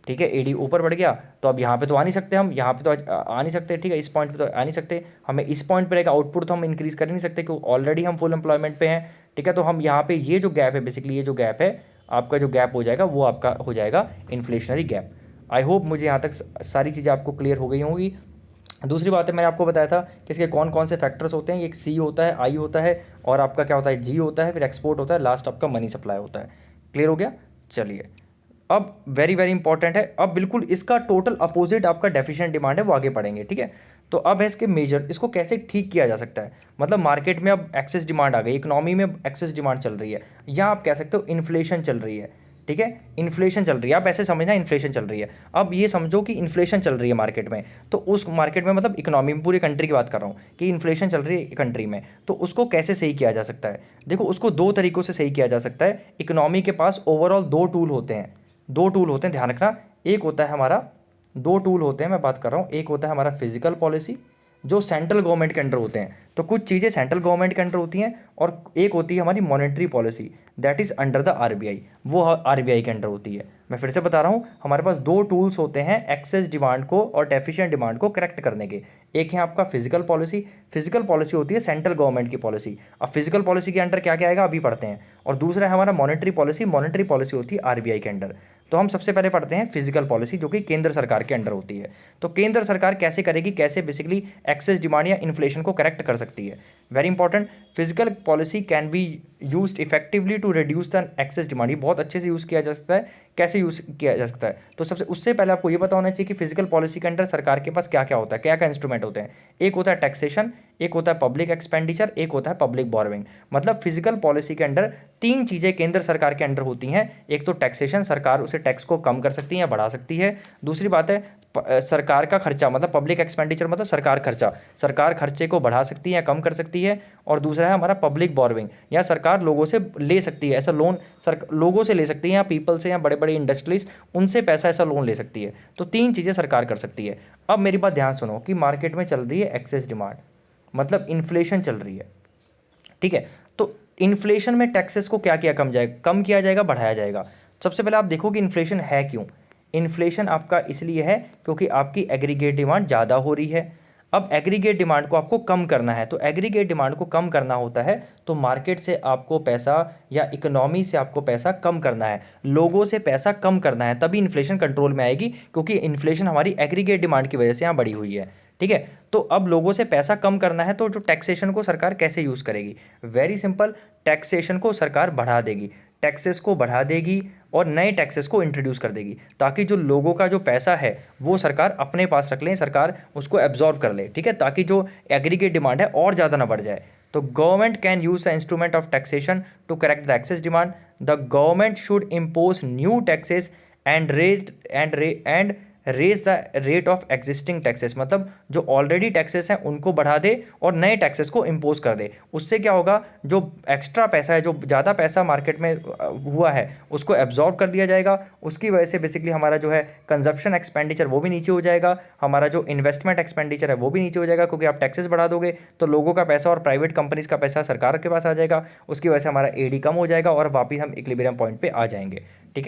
ठीक है, एडी ऊपर बढ़ गया, तो अब यहाँ पे तो आ नहीं सकते, हम यहाँ पे तो आ नहीं सकते, ठीक है, इस पॉइंट पे तो आ नहीं सकते, हमें इस पॉइंट पे रहेगा, आउटपुट तो हम इंक्रीज कर ही नहीं सकते क्योंकि ऑलरेडी हम फुल एम्प्लॉयमेंट पे हैं, ठीक है, तो हम यहाँ पे ये जो गैप है, बेसिकली ये जो गैप है आपका, जो गैप हो जाएगा वो आपका हो जाएगा इन्फ्लेशनरी गैप। आई होप मुझे यहाँ तक सारी चीज़ें आपको क्लियर हो गई होंगी। दूसरी बात है, मैंने आपको बताया था कि इसके कौन कौन से फैक्टर्स होते हैं, एक सी होता है, आई होता है, और आपका क्या होता है, जी होता है, फिर एक्सपोर्ट होता है, लास्ट आपका मनी सप्लाई होता है। क्लियर हो गया, चलिए अब वेरी वेरी इंपॉर्टेंट है, अब बिल्कुल इसका टोटल अपोजिट आपका डेफिशिएंट डिमांड है, वो आगे पढ़ेंगे, ठीक है। तो अब है इसके मेजर, इसको कैसे ठीक किया जा सकता है, मतलब मार्केट में अब एक्सेस डिमांड आ गई, इकोनॉमी में एक्सेस डिमांड चल रही है, या आप कह सकते हो इन्फ्लेशन चल रही है, ठीक है, इन्फ्लेशन चल रही है, आप ऐसे समझना इन्फ्लेशन चल रही है। अब ये समझो कि इन्फ्लेशन चल रही है मार्केट में, तो उस मार्केट में मतलब इकोनॉमी में, पूरी कंट्री की बात कर रहा हूँ कि इन्फ्लेशन चल रही है कंट्री में, तो उसको कैसे सही किया जा सकता है। देखो उसको दो तरीक़ों से सही किया जा सकता है। इकोनॉमी के पास ओवरऑल दो टूल होते हैं, ध्यान रखना। एक होता है हमारा, दो टूल होते हैं, मैं बात कर रहा हूँ, एक होता है हमारा फिजिकल पॉलिसी जो सेंट्रल गवर्नमेंट के अंडर होते हैं, तो कुछ चीज़ें सेंट्रल गवर्नमेंट के अंडर होती हैं, और एक होती है हमारी monetary policy, that is under the RBI, वो आरबीआई के अंडर होती है। मैं फिर से बता रहा हूँ, हमारे पास दो टूल्स होते हैं एक्सेस डिमांड को और डेफिशिएंट डिमांड को करेक्ट करने के। एक है आपका फिजिकल पॉलिसी, फिजिकल पॉलिसी होती है सेंट्रल गवर्नमेंट की पॉलिसी, अब फिजिकल पॉलिसी के अंडर क्या क्या आएगा अभी पढ़ते हैं। और दूसरा है हमारा मॉनेटरी पॉलिसी, मॉनेटरी पॉलिसी होती है आरबीआई के अंडर। तो हम सबसे पहले पढ़ते हैं फिजिकल पॉलिसी, जो कि केंद्र सरकार के अंडर होती है। तो केंद्र सरकार कैसे करेगी, कैसे बेसिकली एक्सेस डिमांड या इन्फ्लेशन को करेक्ट कर सकती है, very important. Physical policy can be used effectively to reduce the excess demand, ये बहुत अच्छे से यूज़ किया जा सकता है। कैसे यूज़ किया जा सकता है, तो सबसे उससे पहले आपको ये पता होना चाहिए कि फिजिकल पॉलिसी के अंडर सरकार के पास क्या क्या होता है, क्या क्या इंस्ट्रूमेंट होते हैं। एक होता है टैक्सेशन, एक होता है पब्लिक एक्सपेंडिचर, एक होता है पब्लिक बोरोइंग। मतलब फिजिकल पॉलिसी के अंडर तीन चीज़ें केंद्र सरकार के अंडर होती हैं। एक तो टैक्सेशन, सरकार उसे टैक्स को कम कर सकती है या बढ़ा सकती है। दूसरी बात है सरकार का खर्चा मतलब पब्लिक एक्सपेंडिचर मतलब सरकार खर्चा, सरकार खर्चे को बढ़ा सकती है या कम कर सकती है। और दूसरा है हमारा पब्लिक बोरोइंग, या सरकार लोगों से ले सकती है ऐसा लोन, लोगों से ले सकती है या पीपल से या बड़े बड़े इंडस्ट्रीज उनसे पैसा ऐसा लोन ले सकती है। तो तीन चीज़ें सरकार कर सकती है। अब मेरी बात ध्यान सुनो कि मार्केट में चल रही है एक्सेस डिमांड, मतलब इन्फ्लेशन चल रही है, ठीक है। तो इन्फ्लेशन में टैक्सेस को क्या किया कम किया जाएगा, बढ़ाया जाएगा। सबसे पहले आप देखो कि इन्फ्लेशन है क्यों। इन्फ्लेशन आपका इसलिए है क्योंकि आपकी एग्रीगेट डिमांड ज़्यादा हो रही है। अब एग्रीगेट डिमांड को आपको कम करना है, तो एग्रीगेट डिमांड को कम करना होता है तो मार्केट से आपको पैसा या इकोनॉमी से आपको पैसा कम करना है, लोगों से पैसा कम करना है, तभी इन्फ्लेशन कंट्रोल में आएगी, क्योंकि इन्फ्लेशन हमारी एग्रीगेट डिमांड की वजह से यहाँ बढ़ी हुई है, ठीक है। तो अब लोगों से पैसा कम करना है, तो जो टैक्सेशन को सरकार कैसे यूज़ करेगी, वेरी सिंपल, टैक्सेशन को सरकार बढ़ा देगी, टैक्सेस को बढ़ा देगी और नए टैक्सेस को इंट्रोड्यूस कर देगी, ताकि जो लोगों का जो पैसा है वो सरकार अपने पास रख लें, सरकार उसको एब्जॉर्ब कर ले, ठीक है, ताकि जो एग्रीगेट डिमांड है और ज़्यादा ना बढ़ जाए। तो government can use the instrument of taxation to correct the excess demand. The government should impose new taxes and raise the rate of existing taxes, मतलब जो ऑलरेडी टैक्सेस हैं उनको बढ़ा दे और नए टैक्सेस को इम्पोज कर दे। उससे क्या होगा, जो एक्स्ट्रा पैसा है, जो ज़्यादा पैसा मार्केट में हुआ है उसको एब्जॉर्ब कर दिया जाएगा। उसकी वजह से बेसिकली हमारा जो है कंजप्शन एक्सपेंडिचर वो भी नीचे हो जाएगा, हमारा जो इन्वेस्टमेंट एक्सपेंडिचर है वो भी नीचे हो जाएगा, क्योंकि आप टैक्सेस बढ़ा दोगे तो लोगों का पैसा और प्राइवेट कंपनीज का पैसा सरकार के पास आ जाएगा। उसकी वजह से हमारा एडी कम हो जाएगा और वापिस हम इक्विलिब्रियम पॉइंट पे आ जाएंगे, ठीक है।